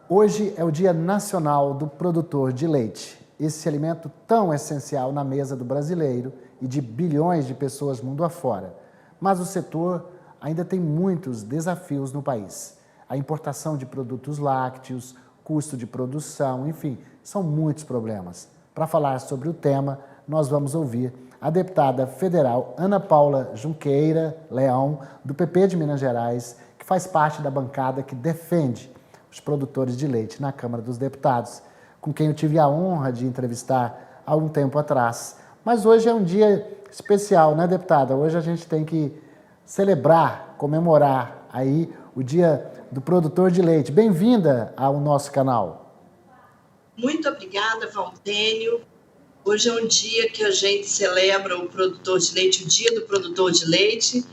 Hoje é o Dia Nacional do Produtor de Leite, esse alimento tão essencial na mesa do brasileiro e de bilhões de pessoas mundo afora. Mas o setor ainda tem muitos desafios no país. A importação de produtos lácteos, custo de produção, enfim, são muitos problemas. Para falar sobre o tema, nós vamos ouvir a deputada federal Ana Paula Junqueira Leão, do PP de Minas Gerais, que faz parte da bancada que defende os produtores de leite na Câmara dos Deputados, com quem eu tive a honra de entrevistar há um tempo atrás. Mas hoje é um dia especial, né, deputada? Hoje a gente tem que celebrar, comemorar aí o Dia do Produtor de Leite. Bem-vinda ao nosso canal. Muito obrigada, Valtênio. Hoje é um dia que a gente celebra o produtor de leite, o Dia do Produtor de Leite,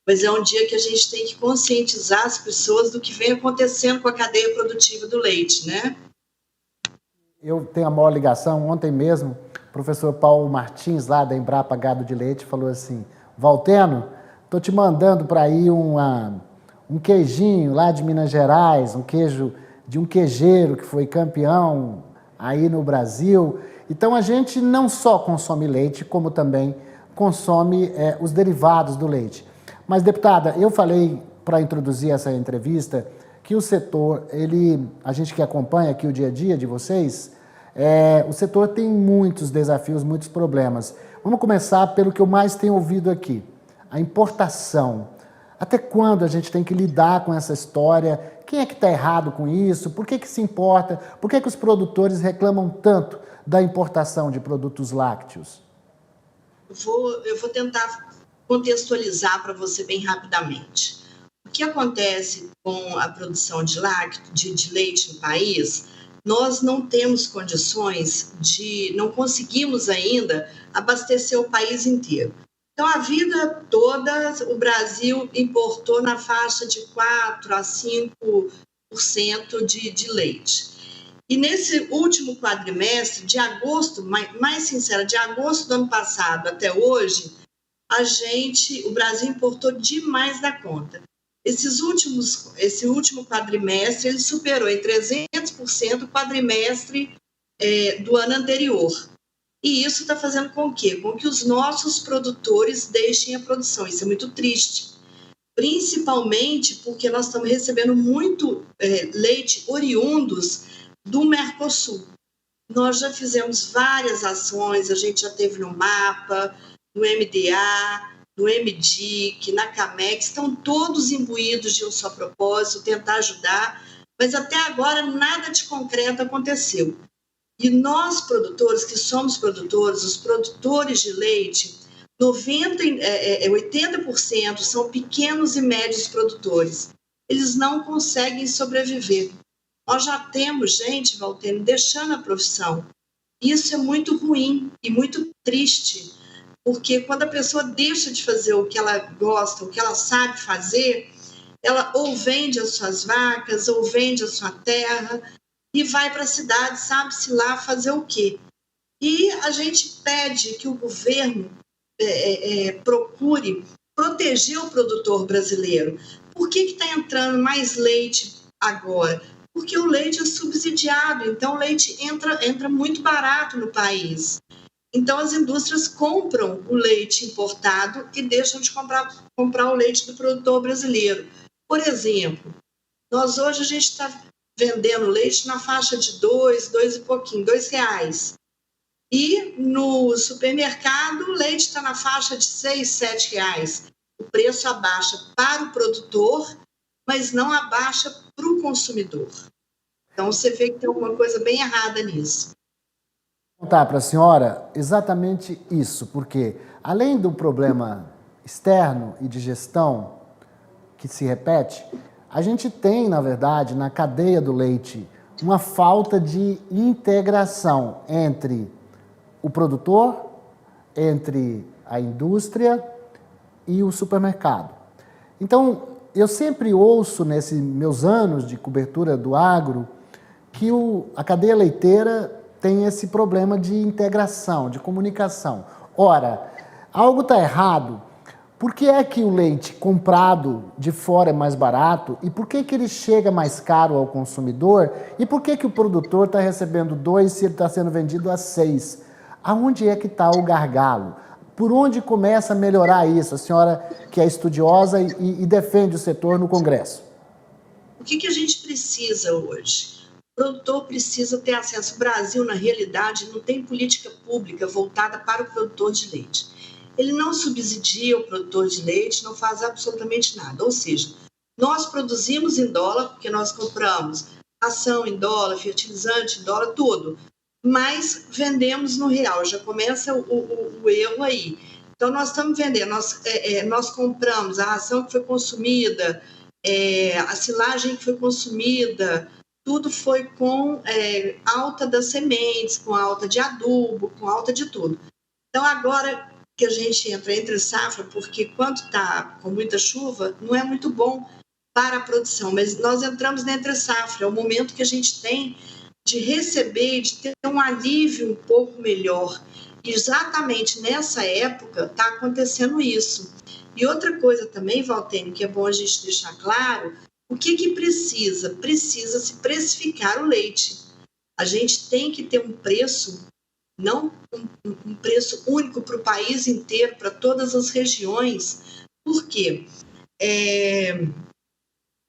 mas é um dia que a gente tem que conscientizar as pessoas do que vem acontecendo com a cadeia produtiva do leite, né? Eu tenho a maior ligação. Ontem mesmo, o professor Paulo Martins, lá da Embrapa Gado de Leite, falou assim: Valteno, estou te mandando para aí um queijinho lá de Minas Gerais, um queijo de um queijeiro que foi campeão aí no Brasil. Então a gente não só consome leite, como também consome os derivados do leite. Mas, deputada, eu falei para introduzir essa entrevista que o setor, a gente que acompanha aqui o dia a dia de vocês, o setor tem muitos desafios, muitos problemas. Vamos começar pelo que eu mais tenho ouvido aqui, a importação. Até quando a gente tem que lidar com essa história? Quem é que está errado com isso? Por que se importa? Por que os produtores reclamam tanto da importação de produtos lácteos? Eu vou tentar contextualizar para você bem rapidamente. O que acontece com a produção de leite no país? Nós não temos condições não conseguimos ainda abastecer o país inteiro. Então, a vida toda, o Brasil importou na faixa de 4 a 5% de leite. E nesse último quadrimestre, de agosto, mais sincera, de agosto do ano passado até hoje, o Brasil importou demais da conta. Esse último quadrimestre, ele superou em 300% o quadrimestre do ano anterior. E isso está fazendo com que os nossos produtores deixem a produção. Isso é muito triste, principalmente porque nós estamos recebendo muito leite oriundos do Mercosul. Nós já fizemos várias ações, a gente já teve no MAPA, no MDA, no MDIC, na CAMEX, estão todos imbuídos de um só propósito, tentar ajudar, mas até agora nada de concreto aconteceu. E nós, produtores, que somos produtores, os produtores de leite, 80% são pequenos e médios produtores. Eles não conseguem sobreviver. Nós já temos gente, Valtênio, deixando a profissão. Isso é muito ruim e muito triste, porque quando a pessoa deixa de fazer o que ela gosta, o que ela sabe fazer, ela ou vende as suas vacas, ou vende a sua terra, e vai para a cidade, sabe-se lá fazer o quê. E a gente pede que o governo procure proteger o produtor brasileiro. Por que está entrando mais leite agora? Porque o leite é subsidiado, então o leite entra muito barato no país. Então as indústrias compram o leite importado e deixam de comprar o leite do produtor brasileiro. Por exemplo, hoje a gente está vendendo leite na faixa de R$ 2 e no supermercado o leite está na faixa de R$ 6, R$ 7. O preço abaixa para o produtor, mas não abaixa para o consumidor. Então você vê que tem alguma coisa bem errada nisso. Vou contar para a senhora exatamente isso, porque além do problema externo e de gestão que se repete, a gente tem, na verdade, na cadeia do leite, uma falta de integração entre o produtor, entre a indústria e o supermercado. Então, eu sempre ouço, nesses meus anos de cobertura do agro, que a cadeia leiteira tem esse problema de integração, de comunicação. Ora, algo está errado, por que é que o leite comprado de fora é mais barato e por que que ele chega mais caro ao consumidor e por que que o produtor está recebendo 2 se ele está sendo vendido a 6? Aonde é que está o gargalo? Por onde começa a melhorar isso? A senhora que é estudiosa e defende o setor no Congresso. O que a gente precisa hoje? O produtor precisa ter acesso. O Brasil, na realidade, não tem política pública voltada para o produtor de leite. Ele não subsidia o produtor de leite, não faz absolutamente nada. Ou seja, nós produzimos em dólar, porque nós compramos ração em dólar, fertilizante em dólar, tudo. Mas vendemos no real, já começa o erro aí. Então, nós estamos vendendo, nós compramos a ração que foi consumida, a silagem que foi consumida, tudo foi com alta das sementes, com alta de adubo, com alta de tudo. Então, agora que a gente entra entre safra, porque quando está com muita chuva, não é muito bom para a produção, mas nós entramos na entre safra, é o momento que a gente tem de receber, de ter um alívio um pouco melhor. E exatamente nessa época está acontecendo isso. E outra coisa também, Valtênio, que é bom a gente deixar claro, o que precisa? Precisa se precificar o leite. A gente tem que ter um preço, não um preço único para o país inteiro, para todas as regiões. Por quê?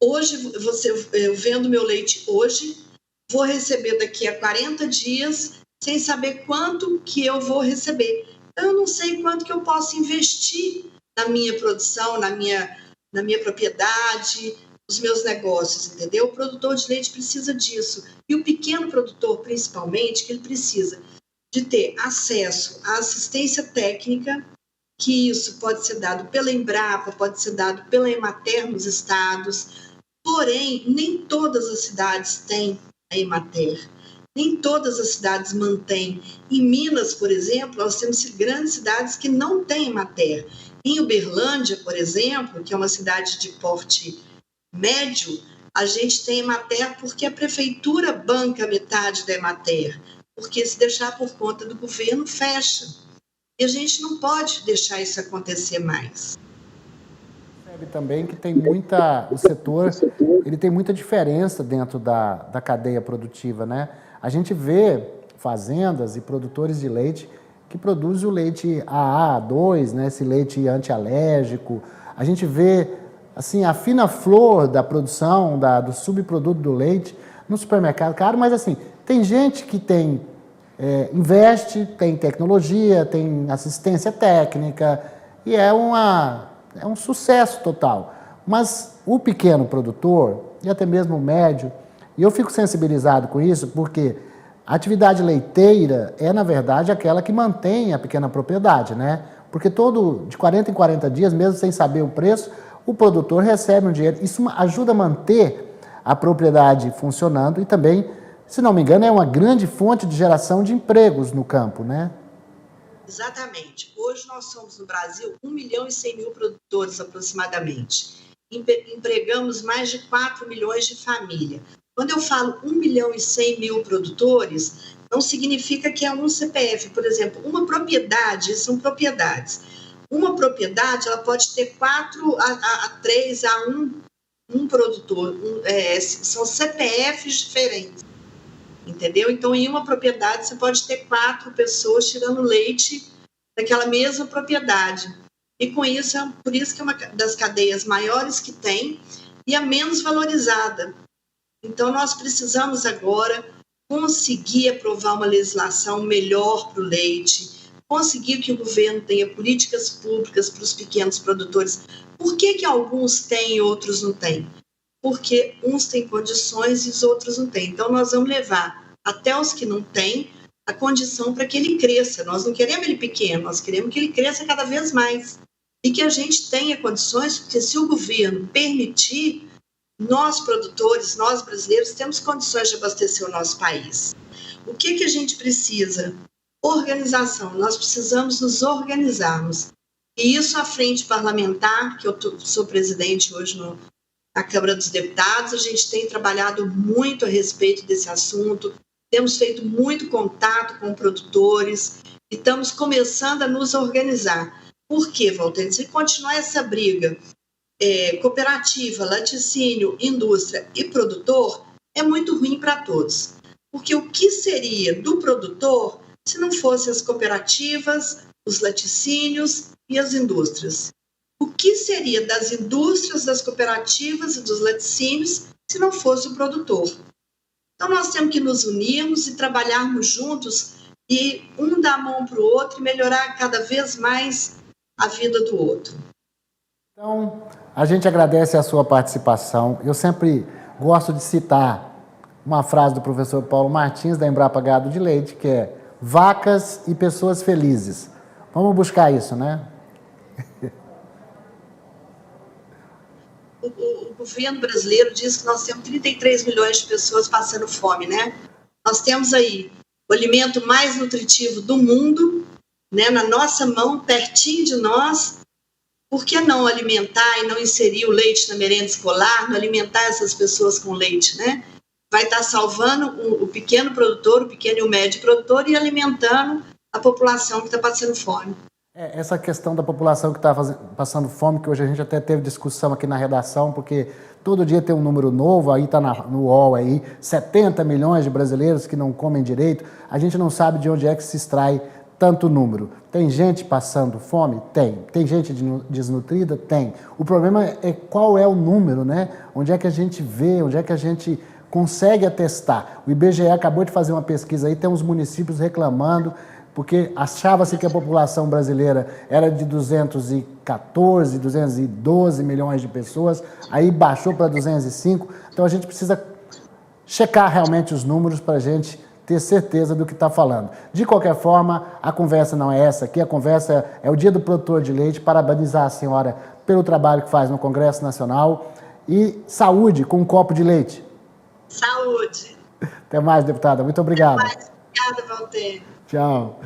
Hoje, eu vendo meu leite hoje, vou receber daqui a 40 dias, sem saber quanto que eu vou receber. Eu não sei quanto que eu posso investir na minha produção, na minha propriedade, nos meus negócios, entendeu? O produtor de leite precisa disso. E o pequeno produtor, principalmente, que ele precisa de ter acesso à assistência técnica, que isso pode ser dado pela Embrapa, pode ser dado pela Emater nos estados, porém, nem todas as cidades têm a Emater. Nem todas as cidades mantêm. Em Minas, por exemplo, nós temos grandes cidades que não têm Emater. Em Uberlândia, por exemplo, que é uma cidade de porte médio, a gente tem Emater porque a prefeitura banca metade da Emater, porque se deixar por conta do governo, fecha. E a gente não pode deixar isso acontecer mais. Percebe também que o setor ele tem muita diferença dentro da cadeia produtiva, né? A gente vê fazendas e produtores de leite que produzem o leite AA, A2, né? Esse leite antialérgico. A gente vê assim, a fina flor da produção, do subproduto do leite no supermercado, caro, mas assim, tem gente que investe, tem tecnologia, tem assistência técnica e é um sucesso total. Mas o pequeno produtor, e até mesmo o médio, e eu fico sensibilizado com isso porque a atividade leiteira é, na verdade, aquela que mantém a pequena propriedade, né? Porque de 40 em 40 dias, mesmo sem saber o preço, o produtor recebe um dinheiro. Isso ajuda a manter a propriedade funcionando e também, se não me engano, é uma grande fonte de geração de empregos no campo, né? Exatamente. Hoje nós somos no Brasil 1.100.000 produtores aproximadamente. Empregamos mais de 4 milhões de famílias. Quando eu falo 1.100.000 produtores, não significa que é um CPF. Por exemplo, uma propriedade, são propriedades. Uma propriedade ela pode ter 4 a 3 a 1 produtor. São CPFs diferentes. Entendeu? Então, em uma propriedade, você pode ter 4 pessoas tirando leite daquela mesma propriedade. E com isso, por isso que é uma das cadeias maiores que tem e a menos valorizada. Então, nós precisamos agora conseguir aprovar uma legislação melhor para o leite, conseguir que o governo tenha políticas públicas para os pequenos produtores. Por que alguns têm e outros não têm? Porque uns têm condições e os outros não têm. Então, nós vamos levar até os que não têm a condição para que ele cresça. Nós não queremos ele pequeno, nós queremos que ele cresça cada vez mais. E que a gente tenha condições, porque se o governo permitir, nós produtores, nós brasileiros, temos condições de abastecer o nosso país. O que a gente precisa? Organização. Nós precisamos nos organizarmos. E isso a frente parlamentar, que eu sou presidente hoje na Câmara dos Deputados, a gente tem trabalhado muito a respeito desse assunto, temos feito muito contato com produtores e estamos começando a nos organizar. Por quê, Valtênio? Se continuar essa briga cooperativa, laticínio, indústria e produtor, é muito ruim para todos. Porque o que seria do produtor se não fossem as cooperativas, os laticínios e as indústrias? O que seria das indústrias, das cooperativas e dos laticínios se não fosse o produtor? Então, nós temos que nos unirmos e trabalharmos juntos e um dar a mão para o outro e melhorar cada vez mais a vida do outro. Então, a gente agradece a sua participação. Eu sempre gosto de citar uma frase do professor Paulo Martins, da Embrapa Gado de Leite, que é: vacas e pessoas felizes. Vamos buscar isso, né? O governo brasileiro diz que nós temos 33 milhões de pessoas passando fome, né? Nós temos aí o alimento mais nutritivo do mundo, né, na nossa mão, pertinho de nós. Por que não alimentar e não inserir o leite na merenda escolar, não alimentar essas pessoas com leite, né? Vai estar salvando o pequeno produtor, o pequeno e o médio produtor e alimentando a população que está passando fome. Essa questão da população que está passando fome, que hoje a gente até teve discussão aqui na redação, porque todo dia tem um número novo, aí está no UOL aí, 70 milhões de brasileiros que não comem direito, a gente não sabe de onde é que se extrai tanto número. Tem gente passando fome? Tem. Tem gente desnutrida? Tem. O problema é qual é o número, né? Onde é que a gente vê, onde é que a gente consegue atestar. O IBGE acabou de fazer uma pesquisa aí, tem uns municípios reclamando, porque achava-se que a população brasileira era de 214, 212 milhões de pessoas, aí baixou para 205. Então a gente precisa checar realmente os números para a gente ter certeza do que está falando. De qualquer forma, a conversa não é essa aqui, a conversa é o Dia do Produtor de Leite, parabenizar a senhora pelo trabalho que faz no Congresso Nacional e saúde com um copo de leite. Saúde. Até mais, deputada. Muito obrigado. Até mais. Obrigada, Valtênio. Tchau.